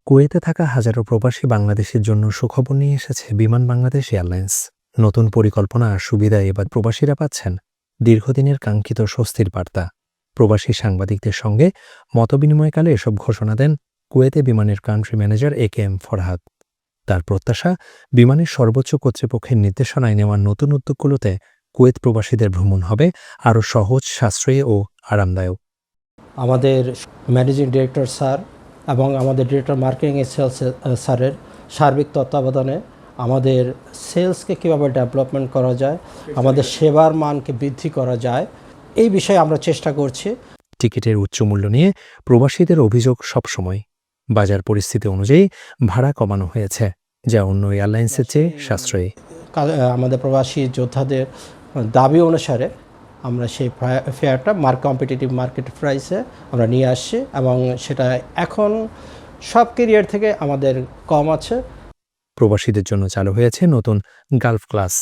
কুয়েতে থাকা হাজারো প্রবাসী বাংলাদেশের জন্য সুখবর নিয়ে এসেছে বিমান বাংলাদেশ এয়ারলাইন্স। নতুন পরিকল্পনা আর সুবিধা এবার প্রবাসীরা পাচ্ছেন দীর্ঘদিনের কাঙ্ক্ষিত স্বস্তির বার্তা। প্রবাসী সাংবাদিকদের সঙ্গে মতবিনিময়কালে এসব ঘোষণা দেন কুয়েতে বিমানের কান্ট্রি ম্যানেজার AKM ফরহাদ। তার প্রত্যাশা, বিমানের সর্বোচ্চ কর্তৃপক্ষের নির্দেশনায় নেওয়া নতুন উদ্যোগগুলোতে কুয়েত প্রবাসীদের ভ্রমণ হবে আরও সহজ, সাশ্রয়ী ও আরামদায়ক। আমাদের ম্যানেজিং ডিরেক্টর স্যার এবং আমাদের ডিরেক্টর মার্কেটিং সেলস স্যারের সার্বিক তত্ত্বাবধানে আমাদের সেলসকে কীভাবে ডেভেলপমেন্ট করা যায়, আমাদের সেবার মানকে বৃদ্ধি করা যায়, এই বিষয়ে আমরা চেষ্টা করছি। টিকিটের উচ্চ মূল্য নিয়ে প্রবাসীদের অভিযোগ সবসময়। বাজার পরিস্থিতি অনুযায়ী ভাড়া কমানো হয়েছে, যা অন্য এয়ারলাইন্সের চেয়ে সাশ্রয়ী। আমাদের প্রবাসী যোদ্ধাদের দাবি অনুসারে আমরা সেই ফেয়ারটা কম্পিটিটিভ মার্কেট প্রাইসে আমরা নিয়ে আসছি এবং সেটা এখন সব ক্যারিয়ার থেকে আমাদের কম আছে। প্রবাসীদের জন্য চালু হয়েছে নতুন গালফ ক্লাস।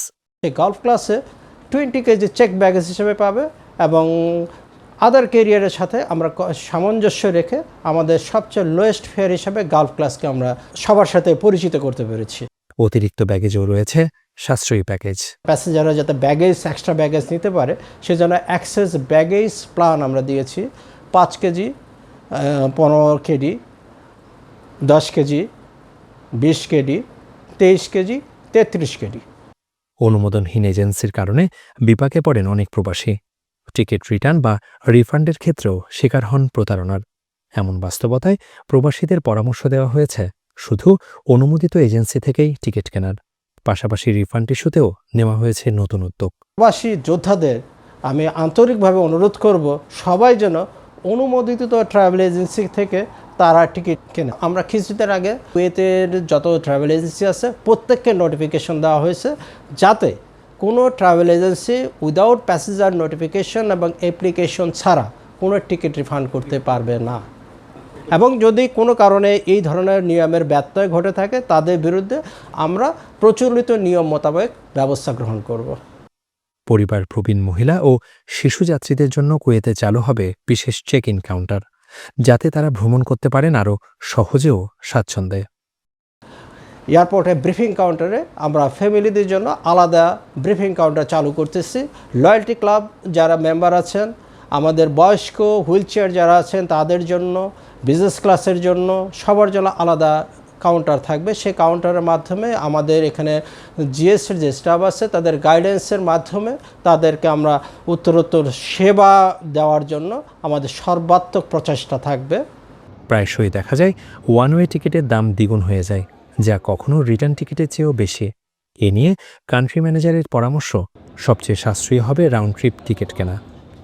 এই গালফ ক্লাসে 20 কেজি চেক ব্যাগেজ হিসেবে পাবে এবং আদার ক্যারিয়ারের সাথে আমরা সামঞ্জস্য রেখে আমাদের সবচেয়ে লোয়েস্ট ফেয়ার হিসেবে গালফ ক্লাসকে আমরা সবার সাথে পরিচিত করতে পেরেছি। অতিরিক্ত ব্যাগেজও রয়েছে সাশ্রয়ী প্যাকেজ। প্যাসেঞ্জাররা যাতে এক্সট্রা ব্যাগেজ নিতে পারে সেজন্য অ্যাক্সেস ব্যাগেজ প্ল্যান আমরা দিয়েছি। 5 KG, 15 KG, 10 KG, 20 KG, 23 KG, 33 KG. অনুমোদনহীন এজেন্সির কারণে বিপাকে পড়েন অনেক প্রবাসী। টিকিট রিটার্ন বা রিফান্ডের ক্ষেত্রেও শিকার হন প্রতারণার। এমন বাস্তবতায় প্রবাসীদের পরামর্শ দেওয়া হয়েছে শুধু অনুমোদিত এজেন্সি থেকেই টিকিট কেনার। পাশাপাশি রিফান্ড ইস্যুতেও নেওয়া হয়েছে নতুন উদ্যোগ। প্রবাসী যোদ্ধাদের আমি আন্তরিকভাবে অনুরোধ করব, সবাই যেন অনুমোদিত ট্রাভেল এজেন্সি থেকে তারা টিকিট কেনে। আমরা কিছুদিন আগে কুয়েতের যত ট্রাভেল এজেন্সি আছে প্রত্যেককে নোটিফিকেশন দেওয়া হয়েছে যাতে কোনো travel agency without passenger notification এবং অ্যাপ্লিকেশন ছাড়া কোনো টিকিট রিফান্ড করতে পারবে না। এবং যদি কোনো কারণে এই ধরনের নিয়মের ব্যত্যয় ঘটে থাকে তাদের বিরুদ্ধে আমরা প্রচলিত নিয়ম মোতাবেক ব্যবস্থা গ্রহণ করব। পরিবার প্রবীণ মহিলা ও শিশু যাত্রীদের জন্য কুয়েতে চালু হবে বিশেষ চেক ইন কাউন্টার, যাতে তারা ভ্রমণ করতে পারেন আরও সহজে ও স্বাচ্ছন্দ্যে। এয়ারপোর্টে ব্রিফিং কাউন্টারে আমরা ফ্যামিলিদের জন্য আলাদা ব্রিফিং কাউন্টার চালু করতেছি। লয়্যালটি ক্লাব যারা মেম্বার আছেন, আমাদের বয়স্ক হুইল চেয়ার যারা আছেন তাদের জন্য, বিজনেস ক্লাসের জন্য, সবার জন্য আলাদা কাউন্টার থাকবে। সেই কাউন্টারের মাধ্যমে আমাদের এখানে জিএসটির যে স্টাফ আছে তাদের গাইডেন্সের মাধ্যমে তাদেরকে আমরা উত্তরোত্তর সেবা দেওয়ার জন্য আমাদের সর্বাত্মক প্রচেষ্টা থাকবে। প্রায়শই দেখা যায় ওয়ান ওয়ে টিকিটের দাম দ্বিগুণ হয়ে যায়, যা কখনো রিটার্ন টিকিটের চেয়েও বেশি। এ নিয়ে কান্ট্রি ম্যানেজারের পরামর্শ, সবচেয়ে সাশ্রয়ী হবে রাউন্ড ট্রিপ টিকিট কেনা।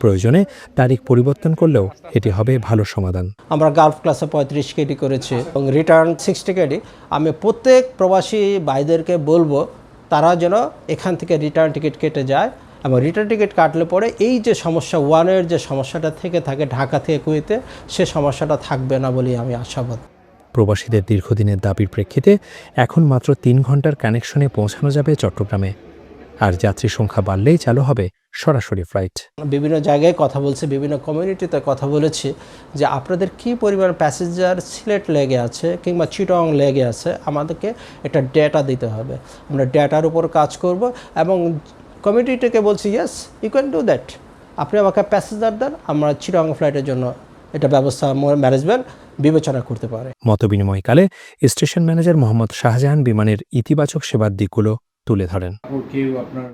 প্রয়োজনে তারিখ পরিবর্তন করলেও এটি হবে ভালো সমাধান। আমরা গালফ ক্লাসে 35 কেডি করেছি এবং রিটার্ন 60 কেডি। আমি প্রত্যেক প্রবাসী ভাইদেরকে বলবো তারা যেন এখান থেকে রিটার্ন টিকিট কেটে যায় এবং রিটার্ন টিকিট কাটলে পরে এই যে সমস্যা ওয়ানের যে সমস্যাটা থেকে থাকে ঢাকা থেকে কুয়েতে, সে সমস্যাটা থাকবে না বলেই আমি আশাবাদ। প্রবাসীদের দীর্ঘদিনের দাবির প্রেক্ষিতে এখন মাত্র 3 ঘন্টার কানেকশনে পৌঁছানো যাবে চট্টগ্রামে। আর যাত্রী সংখ্যা বাড়লেই চালু হবে সরাসরি ফ্লাইট। বিভিন্ন জায়গায় কথা বলছে, বিভিন্ন কমিউনিটিতে কথা বলেছি যে আপনাদের কী পরিমাণ প্যাসেঞ্জার সিলেট লেগে আছে কিংবা চিটং লেগে আছে, আমাদেরকে একটা ডেটা দিতে হবে। আমরা ডেটার উপর কাজ করব এবং কমিউনিটিকে বলছি yes you can do that, আপনি আমাকে প্যাসেঞ্জার দেন, আমরা চিটং ফ্লাইটের জন্য এটা ব্যবস্থা ম্যানেজমেন্ট বিবেচনা করতে পারে। মতবিনিময়কালে স্টেশন ম্যানেজার মোহাম্মদ শাহজাহান বিমানের ইতিবাচক সেবার দিকগুলো তুলে ধরেন।